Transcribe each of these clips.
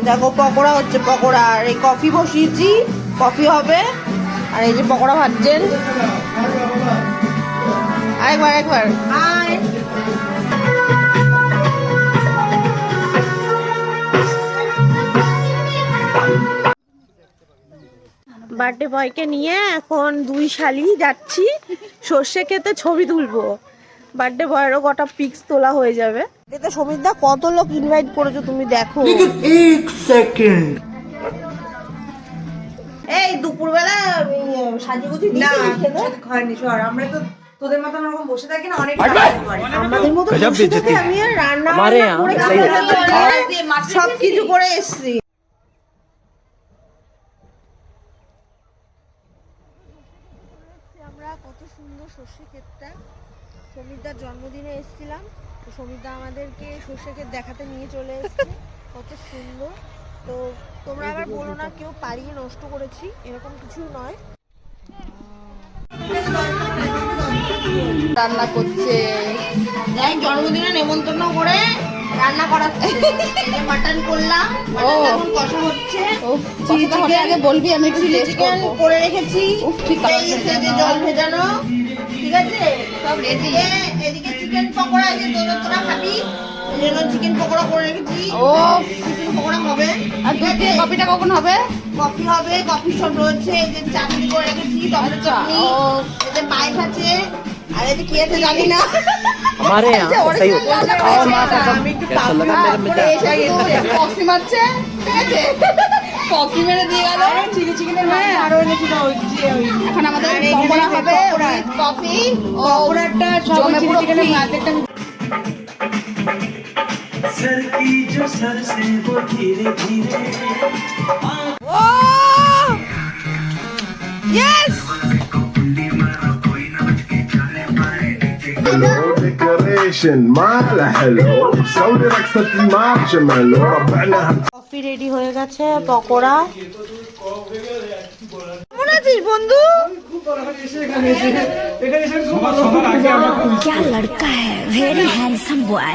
দেখো পকোড়া হচ্ছে, পকোড়া। আর এই কফি বসিয়েছি, কফি হবে। আর এই যে পকোড়া ভাজছেন। আরেকবার একবার হাই। বার্থডে বয়কে নিয়ে এখন দুই শালি যাচ্ছি সর্ষে খেতে, ছবি তুলবো। বার্থডে বয়েরও কটা পিক্স তোলা হয়ে যাবে। এতে সমীরদা কত লোক ইনভাইট করেছো তুমি দেখো। এক সেকেন্ড। এই দুপুরবেলা সাজিগুজি না খেতে হয়নি। সর, আমরা তো তোদের মতন ওরকম বসে থাকি না, অনেক আমাদের মতো বসে থেকে আমি আর রান্না করে সবকিছু করে এসছি। আমরা কত সুন্দর সর্ষে ক্ষেতটা, সমীরদার জন্মদিনে এসেছিলাম, তো সমীরদা আমাদেরকে সর্ষে ক্ষেত দেখাতে নিয়ে চলে এসেছে। কত সুন্দর। তো তোমরা আবার বলো না কেউ পাড়িয়ে নষ্ট করেছি, এরকম কিছু নয়। রান্না করছে, যাই জন্মদিনে নেমন্তন্ন করে রান্না করাচ্ছে। মাটন করলাম, এখন কষা হচ্ছে। আগে বলবি, আমি চিলি চিকেন করে রেখেছি, জল ভেজানো, ঠিক আছে সব রেডি। এদিকে চিকেন পকোড়া, যে তোরা খাবি ওই জন্য চিকেন পকোড়া করে রেখেছি। ও চিকেন পকোড়া হবে। আর কফিটা কখন হবে? কফি হবে, কফি সব রয়েছে। এই যে চাটনি করে রেখেছি, টমেটো চাটনি, এই যে পায়েস আছে, আর এই যে কি আছে জানি না। हमारे यहाँ सही होता है। और माता আমি একটু कैसा लगा मेरा मिजाज? কফি মারছে, ঠিক আছে কফি মেরে দিয়ে গেল। চিলি চিকেনের আরো এনেছি না, এখন আমাদের পকোড়া হবে, কফি ও পকোড়াটা সব চিলি চিকেনের ভাতেরটা सर की जो सर से वो धीरे धीरे ও ইয়েস। ديكوريشن مال حلو سوي رقصة المارشميلو ربعنا কফি রেডি হয়ে গেছে, পকোড়া। কেমন আছিস বন্ধু? क्या लड़का है, वेरी हैंडसम बॉय।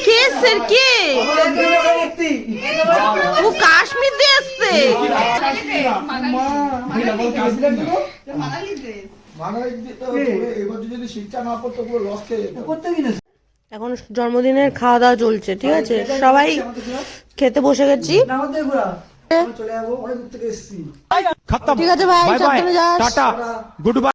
কে স্যার কে? ও কাশ্মীর দিয়ে এসছে। এখন জন্মদিনের খাওয়া দাওয়া চলছে, ঠিক আছে সবাই খেতে বসে গেছি। खत्म। ঠিক আছে ভাই, बाय बाय, সাবধানে যাস। Tata, good bye.